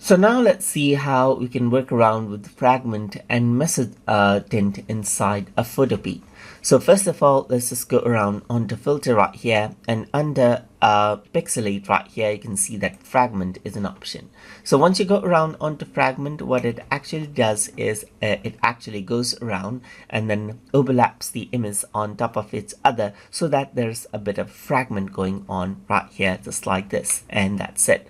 So now let's see how we can work around with the fragment and mezzotint inside a Photopea. So first of all, let's just go around onto filter right here, and under pixelate right here, you can see that fragment is an option. So once you go around onto fragment, what it actually does is it actually goes around and then overlaps the image on top of its other, so that there's a bit of fragment going on right here, just like this, and that's it.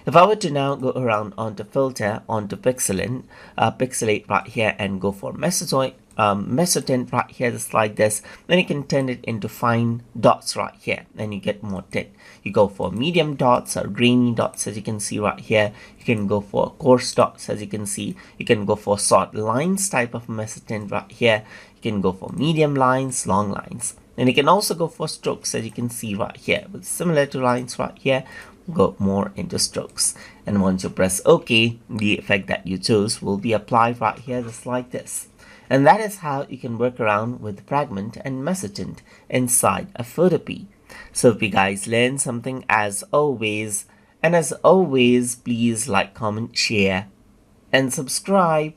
If I were to now go around onto filter, onto pixelate right here, and go for mezzotint right here, just like this, then you can turn it into fine dots right here, and you get more tint. You go for medium dots or grainy dots, as you can see right here. You can go for coarse dots, as you can see. You can go for short lines type of mezzotint right here. You can go for medium lines, long lines. And you can also go for strokes, as you can see right here, but similar to lines right here, go more into strokes. And once you press OK, the effect that you chose will be applied right here, just like this. And that is how you can work around with fragment and mezzotint inside a Photopea. So if you guys learned something, as always, please like, comment, share, and subscribe.